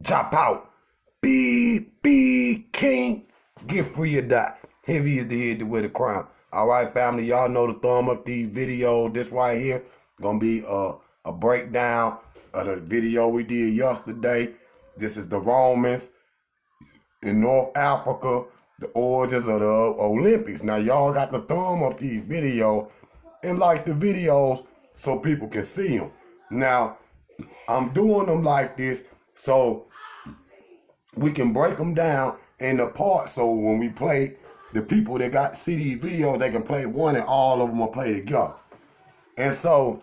Chop out. Be king. Get free or die. Heavy is the head to wear the crown. All right, family. Y'all know to thumb up these videos. This right here gonna be a breakdown of the video we did yesterday. This is the Romans in North Africa, the origins of the Olympics. Now, y'all got to thumb up these videos and like the videos so people can see them. Now, I'm doing them like this so we can break them down in the parts, so when we play, the people that got to see these videos, they can play one and all of them will play together. And so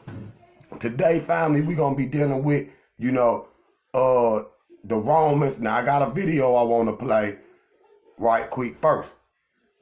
today, family, we're going to be dealing with, the Romans. Now, I got a video I want to play right quick first.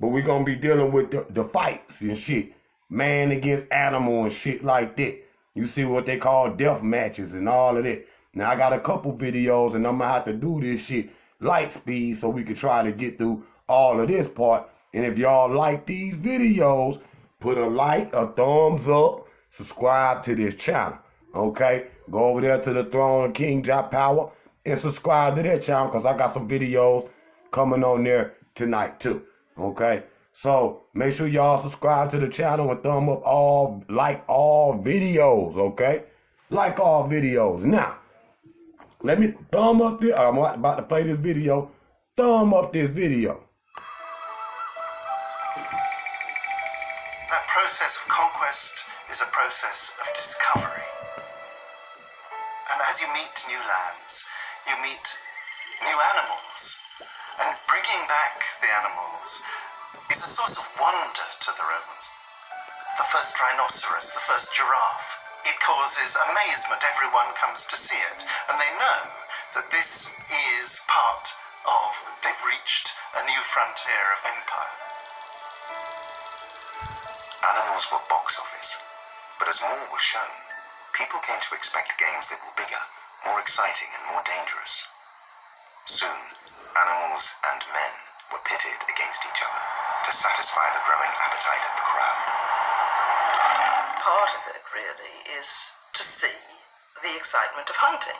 But we're going to be dealing with the fights and shit. Man against animal and shit like that. You see what they call death matches and all of that. Now, I got a couple videos and I'm going to have to do this shit light speed so we can try to get through all of this part. And if y'all like these videos, put a like, a thumbs up, subscribe to this channel. Okay? Go over there to the Throne of King Jot Power and subscribe to that channel because I got some videos coming on there tonight too. Okay? So make sure y'all subscribe to the channel and thumb up like all videos. Okay? Like all videos. Now, let me thumb up this. I'm about to play this video. Thumb up this video. That process of conquest is a process of discovery. And as you meet new lands, you meet new animals. And bringing back the animals is a source of wonder to the Romans. The first rhinoceros, the first giraffe. It causes amazement. Everyone comes to see it. And they know that this is part of, they've reached a new frontier of empire. Animals were box office, but as more was shown, people came to expect games that were bigger, more exciting and more dangerous. Soon, animals and men were pitted against each other to satisfy the growing appetite of the crowd. Part of it, really, is to see the excitement of hunting.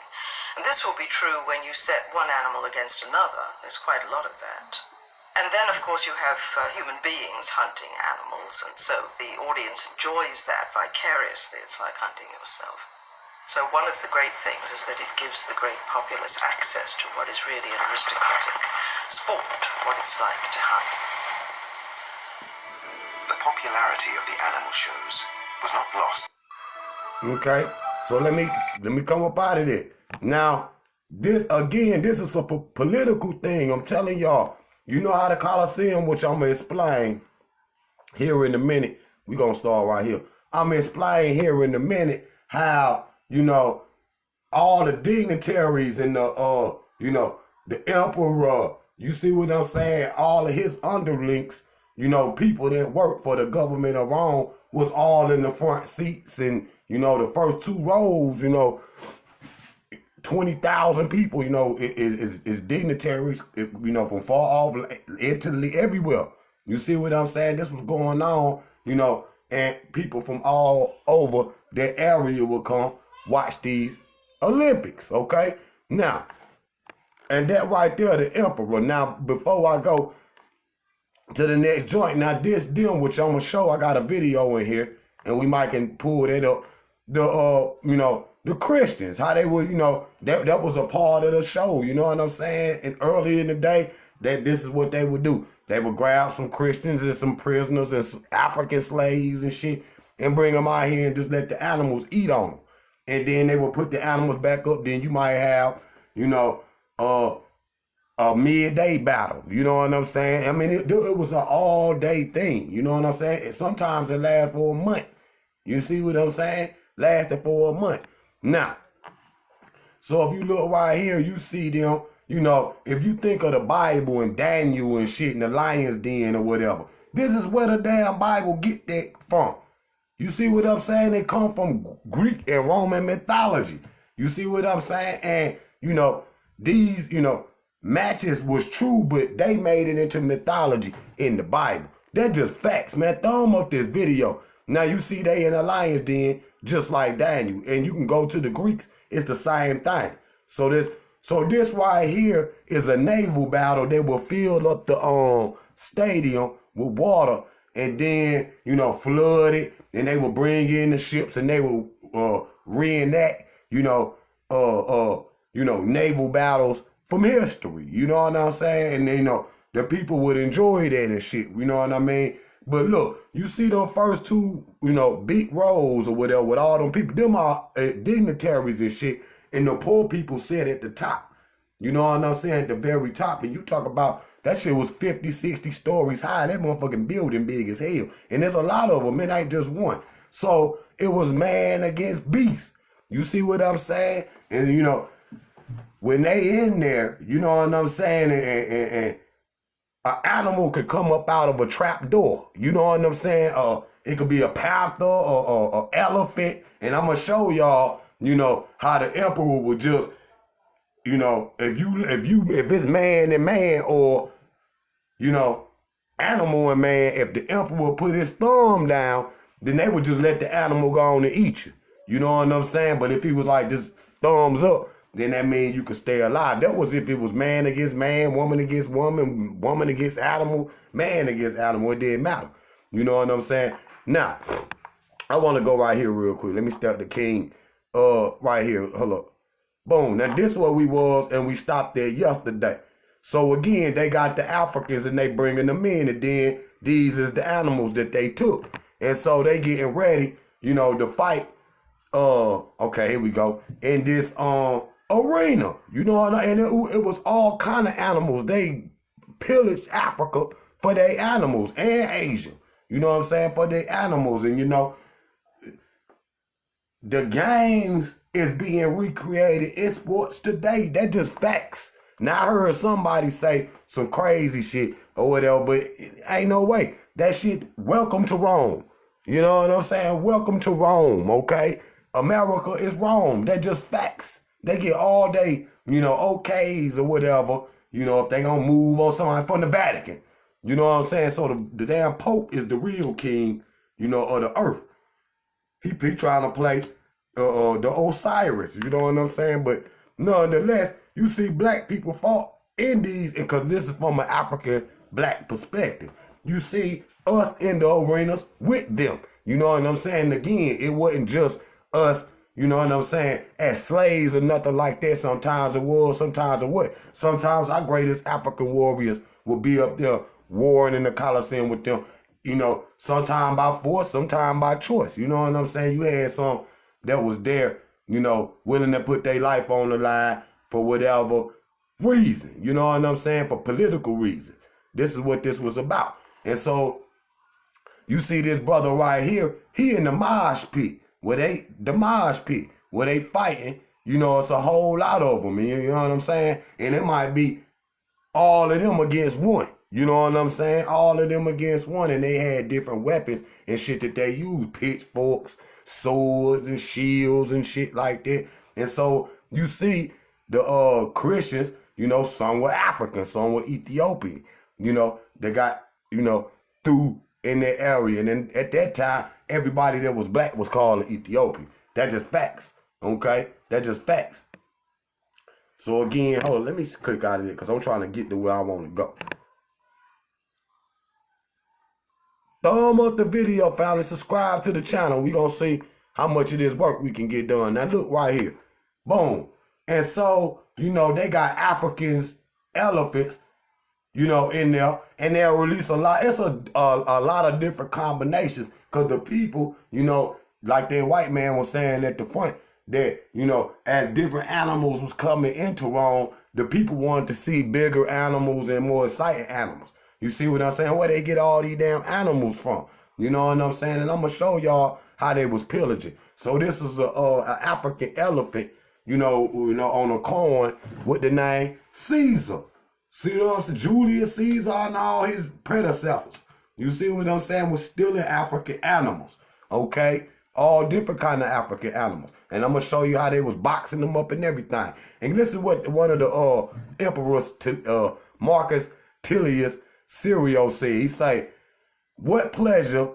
And this will be true when you set one animal against another. There's quite a lot of that. And then, of course, you have human beings hunting animals, and so the audience enjoys that vicariously. It's like hunting yourself. So one of the great things is that it gives the great populace access to what is really an aristocratic sport, what it's like to hunt. The popularity of the animal shows was not lost. Okay, so let me come up out of it. Now, this is a political thing. I'm telling y'all. You know how the Colosseum, which I'm going to explain here in a minute. We're going to start right here. I'm going to explain here in a minute how, all the dignitaries and the emperor, you see what I'm saying? All of his underlings, people that work for the government of Rome was all in the front seats. And, the first two rows, 20,000 people, is dignitaries, from far off Italy, everywhere. You see what I'm saying? This was going on, and people from all over that area would come watch these Olympics, okay? Now, and that right there, the emperor. Now, before I go to the next joint, now them, which I'm going to show, I got a video in here, and we might can pull that up. The Christians, how they were, that was a part of the show, you know what I'm saying? And early in the day, that this is what they would do. They would grab some Christians and some prisoners and some African slaves and shit and bring them out here and just let the animals eat on them. And then they would put the animals back up. Then you might have, a midday battle. You know what I'm saying? I mean, it was an all-day thing. You know what I'm saying? And sometimes it lasts for a month. You see what I'm saying? Lasted for a month. Now, so if you look right here, you see them, if you think of the Bible and Daniel and shit in the lion's den or whatever, this is where the damn Bible get that from. You see what I'm saying? They come from Greek and Roman mythology. You see what I'm saying? And, these, matches was true, but they made it into mythology in the Bible. They're just facts, man. Thumb up this video. Now, you see they in a lion's den, just like Daniel. And you can go to the Greeks, it's the same thing. So So this right here is a naval battle. They will fill up the stadium with water and then, flood it, and they will bring in the ships and they will reenact, naval battles from history. You know what I'm saying? And the people would enjoy that and shit. You know what I mean? But look, you see the first two, big rows or whatever with all them people. Them are dignitaries and shit. And the poor people sit at the top. You know what I'm saying? At the very top. And you talk about that shit was 50, 60 stories high. That motherfucking building big as hell. And there's a lot of them. It ain't just one. So it was man against beast. You see what I'm saying? And, when they in there, you know what I'm saying? And an animal could come up out of a trap door. You know what I'm saying? It could be a panther or an elephant. And I'm going to show y'all, how the emperor would just, if it's man and man or, animal and man, if the emperor put his thumb down, then they would just let the animal go on and eat you. You know what I'm saying? But if he was like just thumbs up, then that means you could stay alive. That was if it was man against man, woman against woman, woman against animal, man against animal. It didn't matter. You know what I'm saying? Now, I want to go right here real quick. Let me start the king right here. Hold up. Boom. Now, this is what we was, and we stopped there yesterday. So, again, they got the Africans, and they bringing them in, and then these is the animals that they took. And so, they getting ready, to fight. Okay, here we go. In this, arena, and it was all kind of animals. They pillaged Africa for their animals and Asia. You know what I'm saying? For their animals. And the games is being recreated in sports today. That's just facts. Now I heard somebody say some crazy shit or whatever, but ain't no way. That shit, welcome to Rome. You know what I'm saying? Welcome to Rome, okay? America is Rome. That's just facts. They get all day, okays or whatever, if they gonna move on somebody from the Vatican. You know what I'm saying? So the damn Pope is the real king, of the earth. He trying to play the Osiris, you know what I'm saying? But nonetheless, you see black people fought in these, because this is from an African black perspective. You see us in the arenas with them. You know what I'm saying? Again, it wasn't just us, you know what I'm saying, as slaves or nothing like that. Sometimes it was, sometimes it wasn't. Sometimes our greatest African warriors will be up there warring in the Coliseum with them, sometime by force, sometime by choice. You know what I'm saying? You had some that was there, willing to put their life on the line for whatever reason. You know what I'm saying? For political reasons. This is what this was about. And so you see this brother right here, he in the mosh pit. Where they fighting, it's a whole lot of them, you know what I'm saying? And it might be all of them against one, you know what I'm saying? All of them against one, and they had different weapons and shit that they used, pitchforks, swords, and shields, and shit like that. And so you see the Christians, some were African, some were Ethiopian, they got, through in that area. And then at that time, everybody that was black was called an Ethiopian. That's just facts, okay? That's just facts. So again, hold on, let me click out of it because I'm trying to get to where I want to go. Thumb up the video, family. Subscribe to the channel. We gonna see how much of this work we can get done. Now look right here. Boom. And so, they got Africans, elephants, in there, and they'll release a lot. It's a lot of different combinations, because the people, like that white man was saying at the front, that, as different animals was coming into Rome, the people wanted to see bigger animals and more exciting animals. You see what I'm saying? Where they get all these damn animals from? You know what I'm saying? And I'm going to show y'all how they was pillaging. So this is a African elephant, on a coin with the name Caesar. See what I'm saying? Julius Caesar and all his predecessors. You see what I'm saying? Was still in African animals. Okay? All different kind of African animals. And I'm going to show you how they was boxing them up and everything. And this is what one of the emperors, Marcus Tullius Syrio said. He say, what pleasure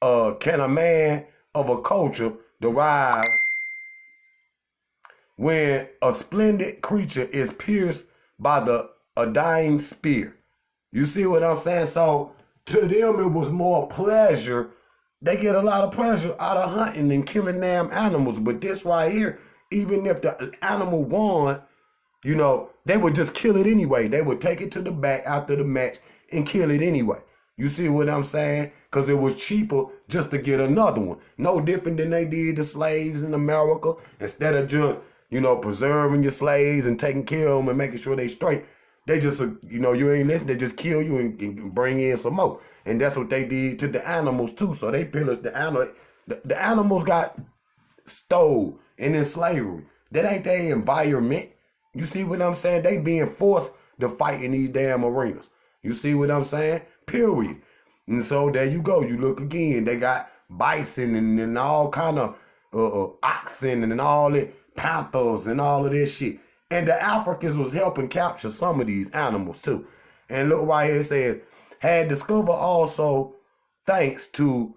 can a man of a culture derive when a splendid creature is pierced by a dying spear. You see what I'm saying? So to them, it was more pleasure. They get a lot of pleasure out of hunting and killing damn animals. But this right here, even if the animal won, you know, they would just kill it anyway. They would take it to the back after the match and kill it anyway. You see what I'm saying? Because it was cheaper just to get another one. No different than they did the slaves in America. Instead of just, you know, preserving your slaves and taking care of them and making sure they straight, they just, you know, you ain't listening. They just kill you and bring in some more. And that's what they did to the animals too. So they pillaged the animal. The animals got stole and in slavery. That ain't their environment. You see what I'm saying? They being forced to fight in these damn arenas. You see what I'm saying? Period. And so there you go. You look again. They got bison and all kind of oxen and all that, panthers and all of this shit. And the Africans was helping capture some of these animals too. And look right here, it says, had discovered also thanks to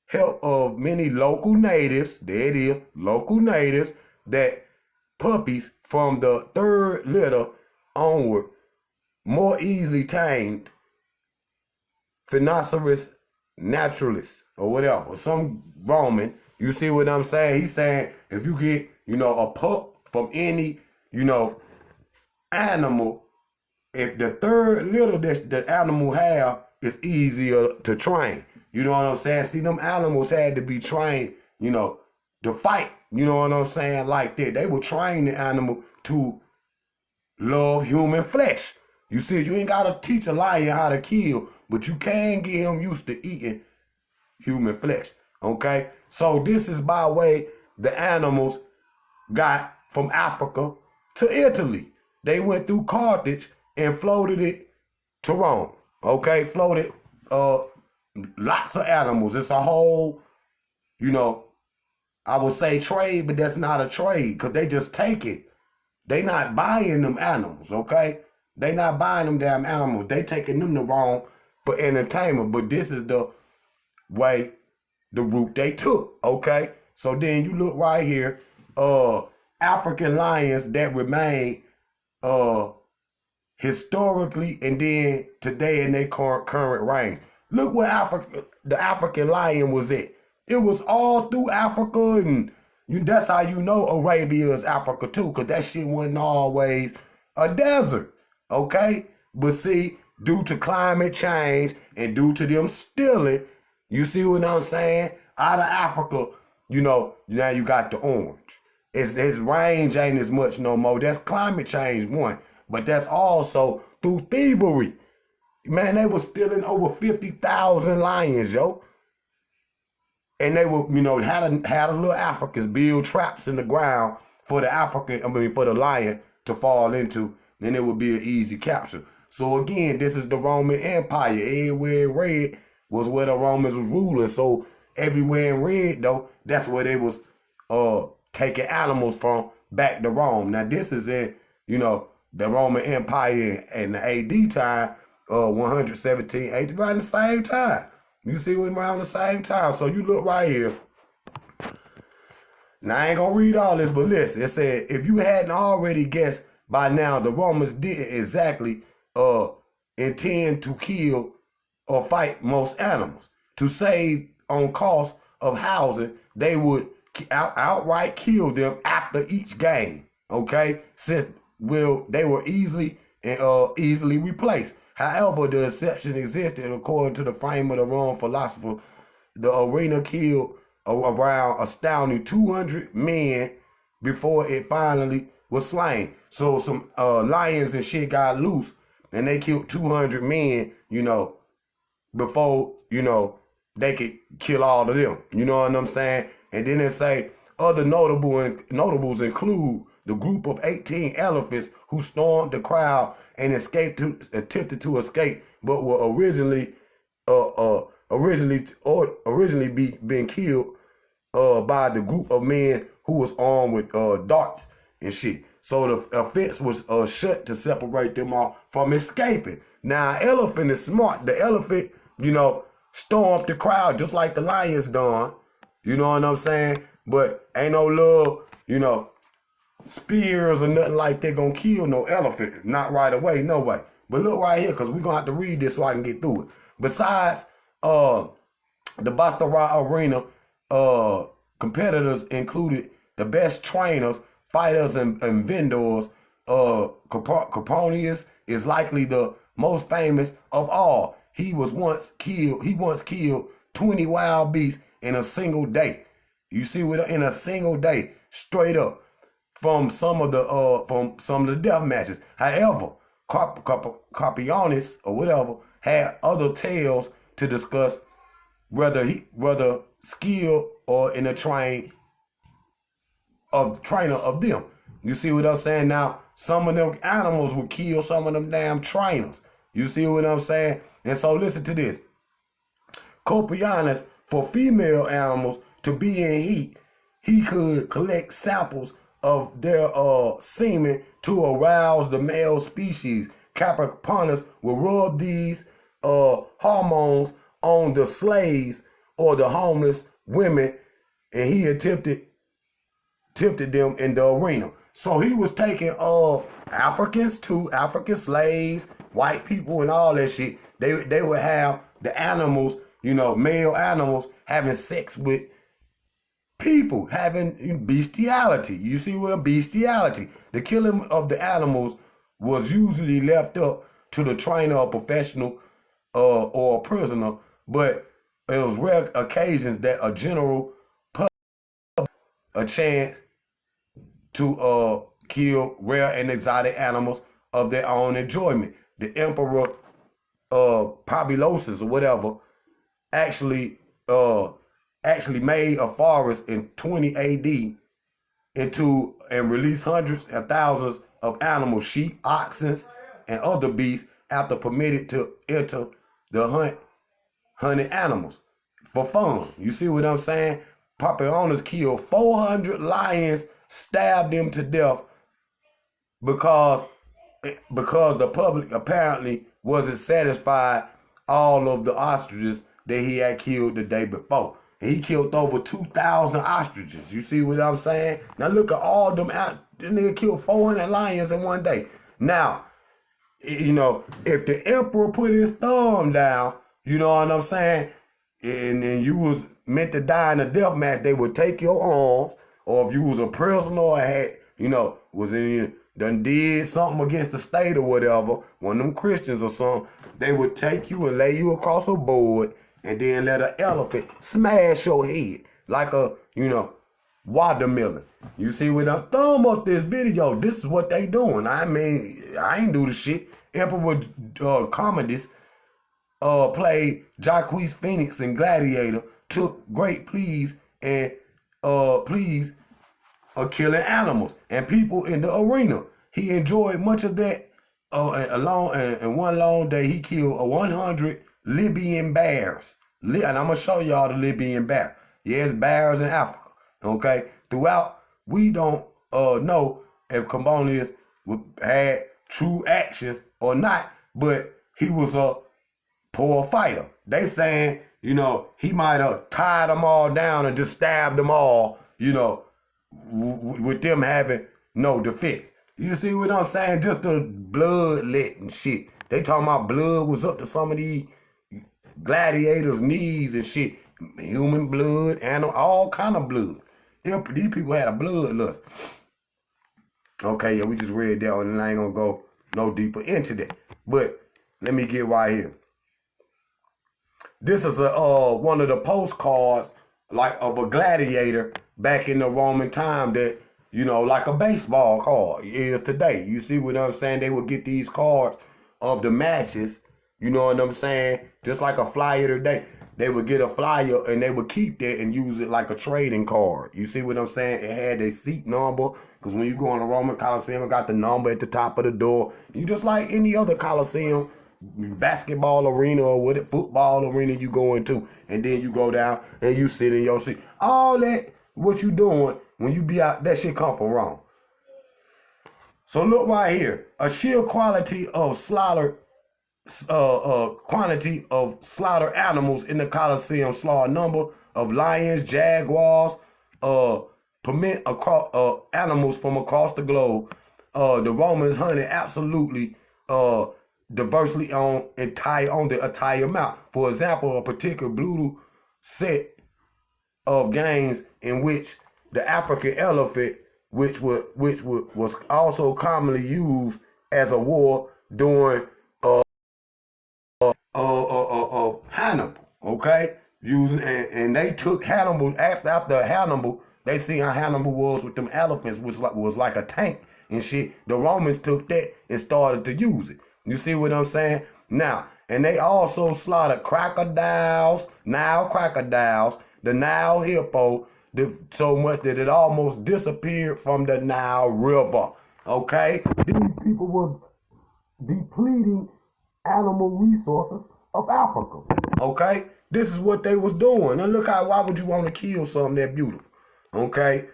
help of many local natives, there it is, local natives, that puppies from the third litter onward more easily tamed Phenoceros naturalis or whatever, or some Roman. You see what I'm saying? He's saying if you get, you know, a pup from any, you know, animal, if the third litter that the animal have is easier to train. You know what I'm saying? See, them animals had to be trained, you know, to fight. You know what I'm saying? Like that. They would train the animal to love human flesh. You see, you ain't got to teach a lion how to kill, but you can get him used to eating human flesh. Okay? So this is by way the animals got from Africa to Italy. They went through Carthage and floated it to Rome. Okay? Floated lots of animals. It's a whole, you know, I would say trade, but that's not a trade because they just take it. They not buying them animals, okay? They not buying them damn animals. They taking them to Rome for entertainment. But this is the way, the route they took, okay? So then you look right here, African lions that remain historically and then today in their current reign. Look where the African lion was at. It was all through Africa, and that's how you know Arabia is Africa too, because that shit wasn't always a desert, okay? But see, due to climate change and due to them stealing, you see what I'm saying? Out of Africa, you know, now you got the orange. Its range ain't as much no more. That's climate change, one. But that's also through thievery. Man, they were stealing over 50,000 lions, yo. And they were, you know, had a little Africans build traps in the ground for the lion to fall into. Then it would be an easy capture. So again, this is the Roman Empire. Everywhere in red was where the Romans was ruling. So everywhere in red, though, that's where they was taking animals from back to Rome. Now this is in, you know, the Roman Empire in the AD time, 117 AD, right in the same time. You see what around the same time. So you look right here. Now I ain't gonna read all this, but listen. It said, if you hadn't already guessed by now, the Romans didn't exactly intend to kill or fight most animals. To save on cost of housing, they would outright kill them after each game. Okay? Since they were easily replaced. However, the exception existed according to the frame of the Roman philosopher. The arena killed around astounding 200 men before it finally was slain. So some lions and shit got loose and they killed 200 men, you know, before, you know, they could kill all of them. You know what I'm saying? And then they say other notables include the group of 18 elephants who stormed the crowd and attempted to escape, but were originally been killed by the group of men who was armed with darts and shit. So the fence was shut to separate them all from escaping. Now, elephant is smart. The elephant, you know, stormed the crowd just like the lions done. You know what I'm saying? But ain't no love, you know, spears or nothing like that gonna kill no elephant. Not right away, no way. But look right here, because we're gonna have to read this so I can get through it. Besides the Bastara Arena, competitors included the best trainers, fighters, and vendors. Coponius is likely the most famous of all. He once killed 20 wild beasts in a single day. You see, in a single day, straight up from some of the death matches. However, Carpionis or whatever had other tales to discuss, whether skill or in a trainer of them. You see what I'm saying? Now, some of them animals would kill some of them damn trainers. You see what I'm saying? And so listen to this. Copianus, for female animals to be in heat, he could collect samples of their semen to arouse the male species. Capricornus will rub these hormones on the slaves or the homeless women, and he tempted them in the arena. So he was taking Africans too, African slaves, white people, and all that shit. They would have the animals, male animals having sex with people, having bestiality. You see what bestiality? The killing of the animals was usually left up to the trainer or professional or a prisoner, but it was rare occasions that a general public a chance to kill rare and exotic animals of their own enjoyment. The Emperor Populosus or whatever actually made a forest in 20 AD and released hundreds of thousands of animals, sheep, oxen, and other beasts after permitted to enter the hunted animals for fun. You see what I'm saying? Papillonus killed 400 lions, stabbed them to death because the public apparently wasn't satisfied all of the ostriches that he had killed the day before. And he killed over 2,000 ostriches. You see what I'm saying? Now look at all them out. The nigga killed 400 lions in one day. Now, if the emperor put his thumb down, you know what I'm saying, and you was meant to die in a death match, they would take your arms, or if you was a prisoner or had, done did something against the state or whatever, one of them Christians or something, they would take you and lay you across a board and then let an elephant smash your head like a, watermelon. You see, when I thumb up this video, this is what they doing. I mean, I ain't do the shit. Emperor Commodus played Jacques Phoenix in Gladiator, took great pleas and killing animals and people in the arena. He enjoyed much of that. And one long day, he killed 100 Libyan bears. And I'm gonna show y'all the Libyan bear. Yes, bears in Africa. Okay, throughout, we don't know if Combonius had true actions or not, but he was a poor fighter. They saying, he might have tied them all down and just stabbed them all, with them having no defense. You see what I'm saying? Just the bloodlet and shit. They talking about blood was up to some of these gladiators' knees and shit. Human blood, animal, all kind of blood. These people had a bloodlust. Okay, yeah, we just read that one, and I ain't gonna go no deeper into that. But let me get right here. This is one of the postcards of a gladiator back in the Roman time that, like a baseball card is today. You see what I'm saying? They would get these cards of the matches, you know what I'm saying? Just like a flyer today. They would get a flyer and they would keep that and use it like a trading card. You see what I'm saying? It had a seat number, because when you go in the Roman Coliseum, it got the number at the top of the door. You just like any other Coliseum, basketball arena or what football arena you go into, and then you go down and you sit in your seat. All that, what you doing when you be out, that shit come from Rome. So look right here. A sheer quantity of slaughter animals in the Coliseum saw a number of lions, jaguars, permit across animals from across the globe. The Romans hunted absolutely diversely on the entire map. For example, a particular brutal set of games in which the African elephant, which was also commonly used as a war during Hannibal. Okay, using and they took Hannibal after Hannibal. They see how Hannibal was with them elephants, which was like a tank and shit. The Romans took that and started to use it. You see what I'm saying? Now, and they also slaughtered crocodiles, the Nile hippo, so much that it almost disappeared from the Nile River. Okay? These people was depleting animal resources of Africa. Okay? This is what they was doing. And look why would you want to kill something that beautiful? Okay?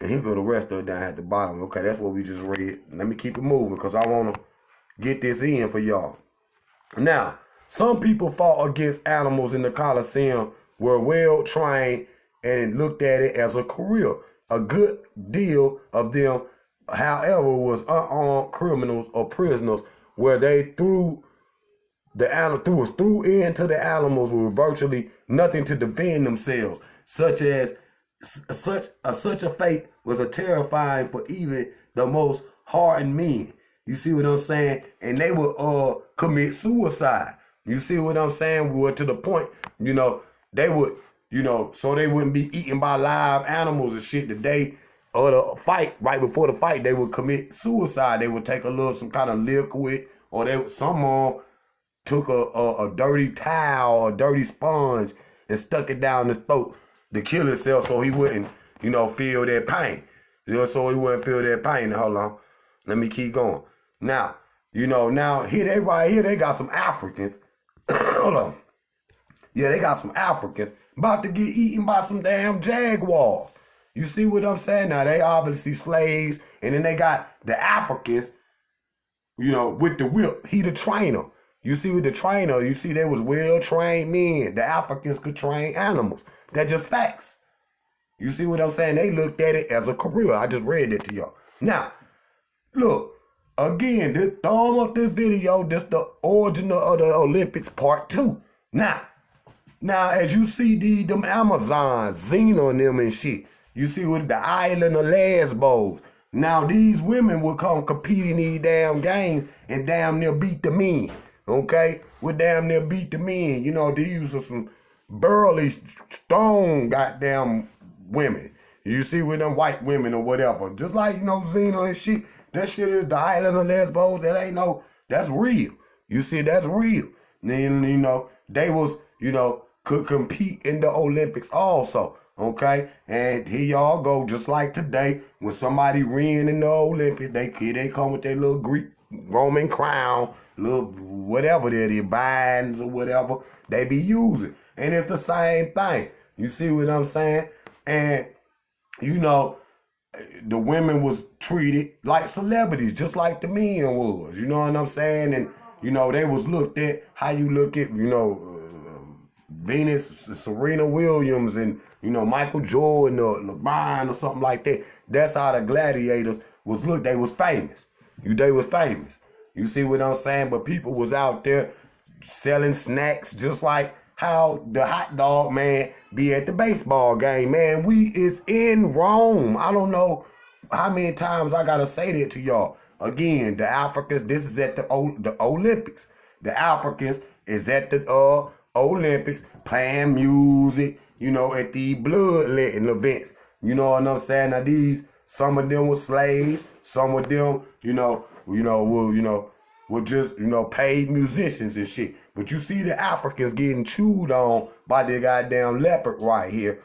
And here go the rest of it down at the bottom. Okay, that's what we just read. Let me keep it moving because I want to get this in for y'all. Now, some people fought against animals in the Colosseum, were well trained, and looked at it as a career. A good deal of them, however, was unarmed criminals or prisoners, where they threw into the animals with virtually nothing to defend themselves, such a fate was a terrifying for even the most hardened men. You see what I'm saying? And they would commit suicide. You see what I'm saying? We were to the point, they would, so they wouldn't be eaten by live animals and shit. The day of the fight, right before the fight, they would commit suicide. They would take some kind of liquid, or someone took a dirty towel, a dirty sponge, and stuck it down his throat to kill himself so he wouldn't, feel that pain. So he wouldn't feel that pain. Hold on. Let me keep going. Now, now here they got some Africans. Hold on. Yeah, they got some Africans about to get eaten by some damn jaguars. You see what I'm saying? Now, they obviously slaves, and then they got the Africans, with the whip. He the trainer. You see with the trainer, they was well-trained men. The Africans could train animals. That's just facts. You see what I'm saying? They looked at it as a career. I just read it to y'all. Now, look, again, thumb up this video. This the origin of the Olympics part 2. Now, as you see them Amazons, Xena and them and shit, you see with the island of Lesbos. Now, these women would come compete in these damn games and damn near beat the men. Okay? Would damn near beat the men. These are some burly, strong goddamn women. You see with them white women or whatever. Just like, Xena and shit. That shit is the island of Lesbos. That's real. You see, that's real. Then, they was, could compete in the Olympics also. Okay? And here y'all go, just like today, when somebody ran in the Olympics, they come with their little Greek Roman crown, little whatever they're vines or whatever, they be using. And it's the same thing. You see what I'm saying? And, the women was treated like celebrities, just like the men was. You know what I'm saying? And, they was looked at how you look at, Venus, Serena Williams, and, Michael Jordan or LeBron or something like that. That's how the gladiators was looked. They was famous. They was famous. You see what I'm saying? But people was out there selling snacks just like how the hot dog man be at the baseball game. Man, we is in Rome. I don't know how many times I gotta say that to y'all. Again, the Africans, this is at the Olympics. The Africans is at the Olympics playing music, at the bloodletting events. You know what I'm saying? Now some of them were slaves, some of them, were just, paid musicians and shit. But you see the Africans getting chewed on by the goddamn leopard right here.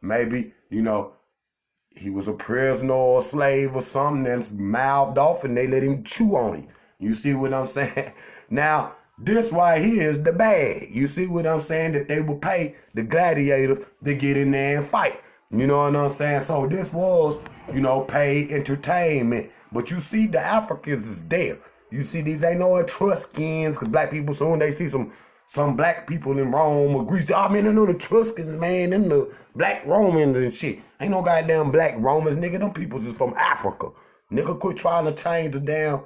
Maybe, he was a prisoner or a slave or something that's mouthed off and they let him chew on him. You see what I'm saying? Now, this right here is the bag. You see what I'm saying? That they would pay the gladiators to get in there and fight. You know what I'm saying? So this was, paid entertainment. But you see the Africans is there. You see, these ain't no Etruscans, because black people, soon they see some some black people in Rome agree. I mean, I know the Etruscans, man, and the black Romans and shit. Ain't no goddamn black Romans, nigga. Them people is from Africa. Nigga, quit trying to change the damn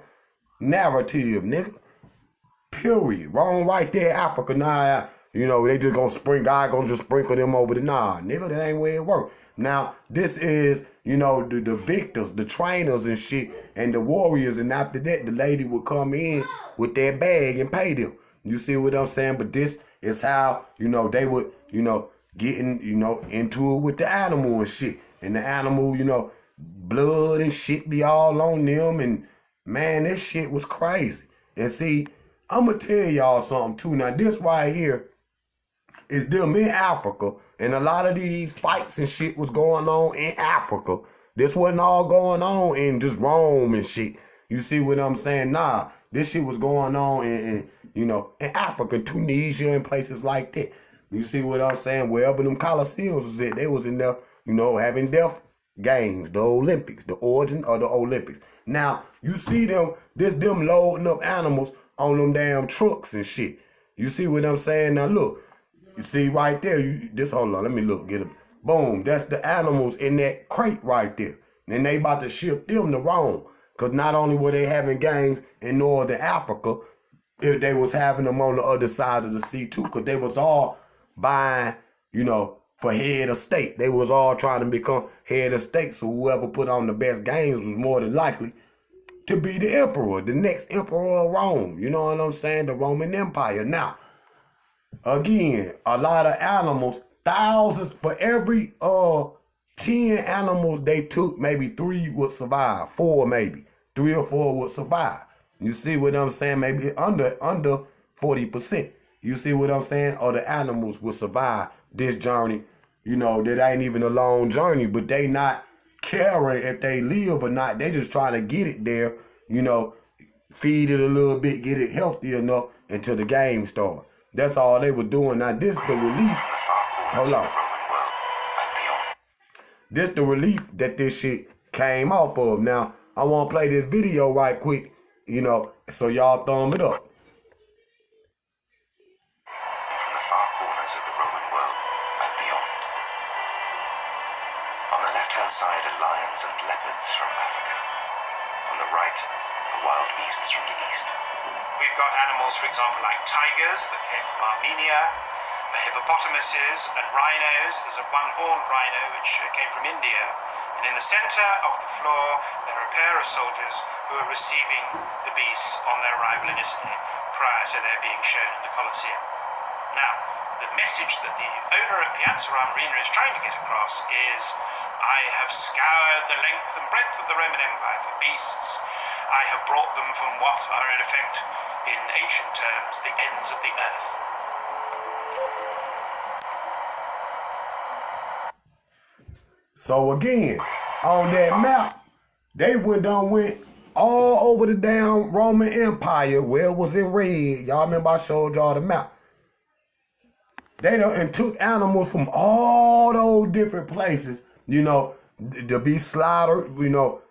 narrative, nigga. Period. Wrong right there, Africa. Nah, you know, they just God gonna just sprinkle them over the nah. Nigga, that ain't where it work. Now, this is, you know, the victors, the trainers and shit, and the warriors, and after that, the lady would come in with their bag and pay them. You see what I'm saying? But this is how, you know, they would, you know, getting, you know, into it with the animal and shit. And the animal, you know, blood and shit be all on them, and man, this shit was crazy. And see, I'm gonna tell y'all something too. Now, this right here is them in Africa, and a lot of these fights and shit was going on in Africa. This wasn't all going on in just Rome and shit. You see what I'm saying? Nah, this shit was going on in you know, in Africa, Tunisia, and places like that. You see what I'm saying? Wherever them Colosseums was at, they was in there, you know, having death games, the Olympics, the origin of the Olympics. Now, you see them loading up animals on them damn trucks and shit. You see what I'm saying? Now look, you see right there, hold on, let me look, get it. Boom, that's the animals in that crate right there. And they about to ship them to Rome. Cause not only were they having games in Northern Africa, they was having them on the other side of the sea too. Cause they was all buying, you know, for head of state. They was all trying to become head of state. So whoever put on the best games was more than likely to be the emperor, the next emperor of Rome. You know what I'm saying? The Roman Empire. Now, again, a lot of animals, thousands, for every 10 animals they took, maybe 3 would survive. 4 maybe. 3 or 4 would survive. You see what I'm saying? Maybe under 40%. You see what I'm saying? Or the animals will survive this journey. You know, that ain't even a long journey, but they not caring if they live or not. They just trying to get it there, you know, feed it a little bit, get it healthy enough until the game start. That's all they were doing. Now, this the relief. Hold on. This the relief that this shit came off of. Now, I want to play this video right quick, you know, so y'all thumb it up. From the far corners of the Roman world and beyond. On the left-hand side are lions and leopards from Africa. On the right are wild beasts from the east. We've got animals, for example, like tigers that came from Armenia, hippopotamuses and rhinos. There's a one-horned rhino which came from India. And in the center of the floor, there are a pair of soldiers who are receiving the beasts on their arrival in Italy prior to their being shown in the Colosseum. Now, the message that the owner at Piazza Armerina is trying to get across is, I have scoured the length and breadth of the Roman Empire for beasts. I have brought them from what are in effect, in ancient terms, the ends of the earth. So again, on that map, they went all over the damn Roman Empire where it was in red. Y'all remember I showed y'all the map. They done and took animals from all those different places, you know, to be slaughtered, you know,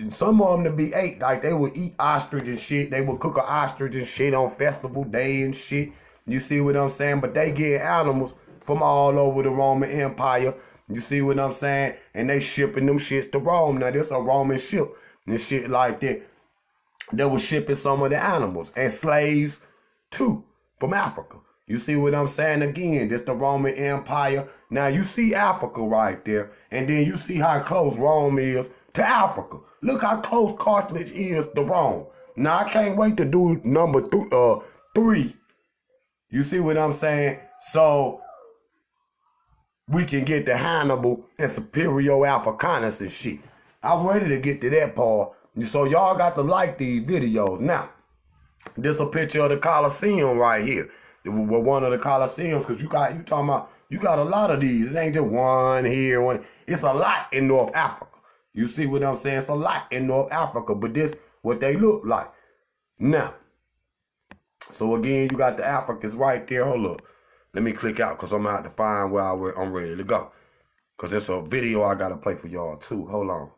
some of them to be ate. Like they would eat ostrich and shit. They would cook an ostrich and shit on festival day and shit. You see what I'm saying? But they get animals from all over the Roman Empire. You see what I'm saying? And they shipping them shits to Rome. Now, this a Roman ship and shit like that. They was shipping some of the animals and slaves, too, from Africa. You see what I'm saying? Again, this the Roman Empire. Now, you see Africa right there. And then you see how close Rome is to Africa. Look how close Carthage is to Rome. Now, I can't wait to do number 3. You see what I'm saying? So we can get to Hannibal and Superior Africanus and shit. I'm ready to get to that part. So y'all got to like these videos. Now, this a picture of the Colosseum right here. With one of the Colosseums, because you talking about, you got a lot of these. It ain't just one here, one. It's a lot in North Africa. You see what I'm saying? It's a lot in North Africa, but this what they look like. Now, so again, you got the Africans right there. Hold up. Let me click out because I'm going to have to find where I'm ready to go. Because it's a video I got to play for y'all too. Hold on.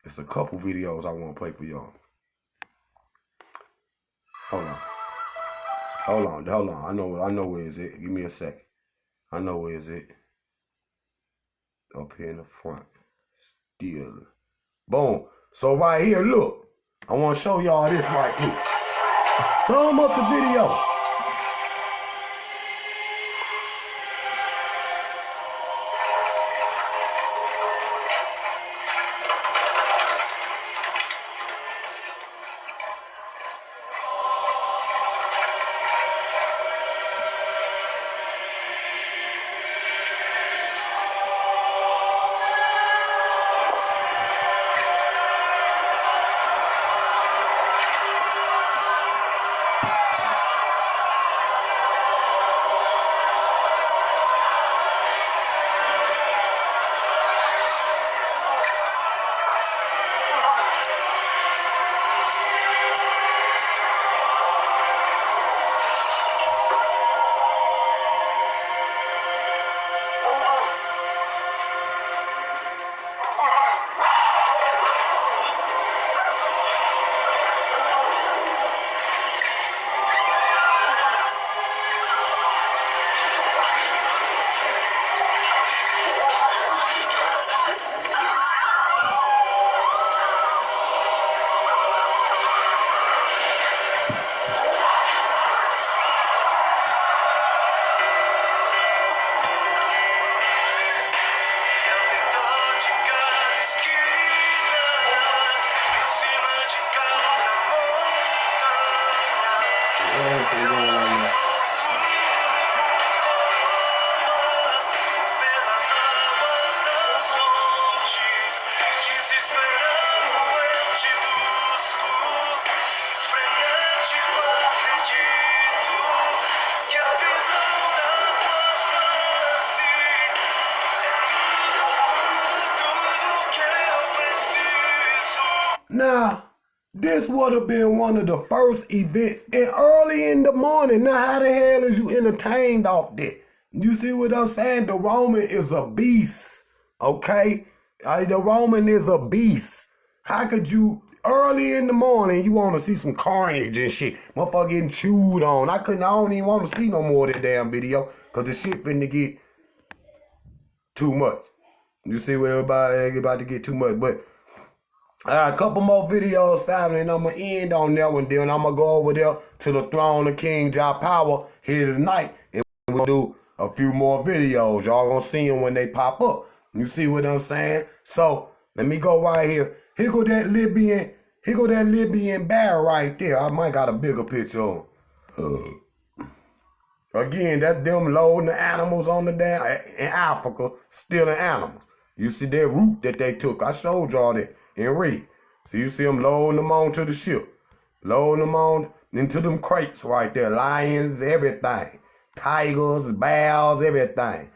It's a couple videos I want to play for y'all. Hold on. Hold on. I know where is it. Give me a second. I know where is it. Up here in the front. Still. Boom. So right here, look. I want to show y'all this right quick. Thumb up the video. Now, this would have been one of the first events, and early in the morning. Now, how the hell is you entertained off that? You see what I'm saying? The Roman is a beast, okay? The Roman is a beast. How could you, early in the morning, you want to see some carnage and shit? Motherfucker getting chewed on. I don't even want to see no more of that damn video, because the shit finna get too much. You see what everybody about to get too much, but a couple more videos, family, and I'm going to end on that one. Then I'm going to go over there to the throne of King Jah Power here tonight, and we'll do a few more videos. Y'all going to see them when they pop up. You see what I'm saying? So, let me go right here. Here go that Libyan barrel right there. I might got a bigger picture on. Again, that's them loading the animals on the damn, in Africa, stealing animals. You see that route that they took. I showed y'all that. And read. So you see them loading them onto the ship. Loading them on into them crates right there. Lions, everything. Tigers, bears, everything.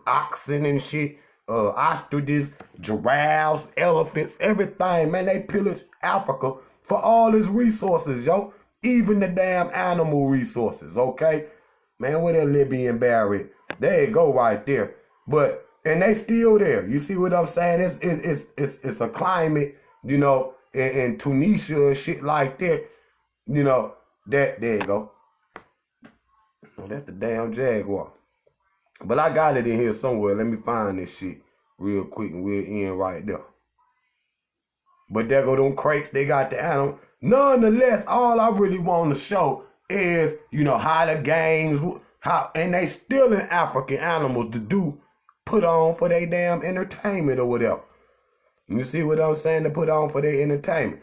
Oxen and shit. Ostriches, giraffes, elephants, everything. Man, they pillage Africa for all its resources, yo. Even the damn animal resources, okay? Man, where that Libyan bear at? There you go right there. But and they still there. You see what I'm saying? It's a climate, you know, in Tunisia and shit like that. You know, there you go. Oh, that's the damn Jaguar. But I got it in here somewhere. Let me find this shit real quick and we'll end right there. But there go them crates. They got the animal. Nonetheless, all I really want to show is, you know, how the games, and they stealing African animals to put on for their damn entertainment or whatever. You see what I'm saying? To put on for their entertainment.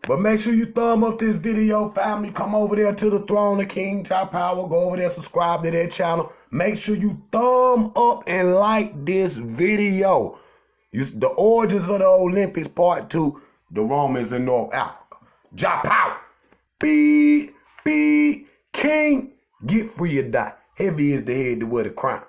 But make sure you thumb up this video, family. Come over there to the throne of King Jah Power. Go over there, subscribe to their channel. Make sure you thumb up and like this video. The origins of the Olympics, part 2. The Romans in North Africa. Jah Power. Be King. Get free or die. Heavy is the head to wear the crown.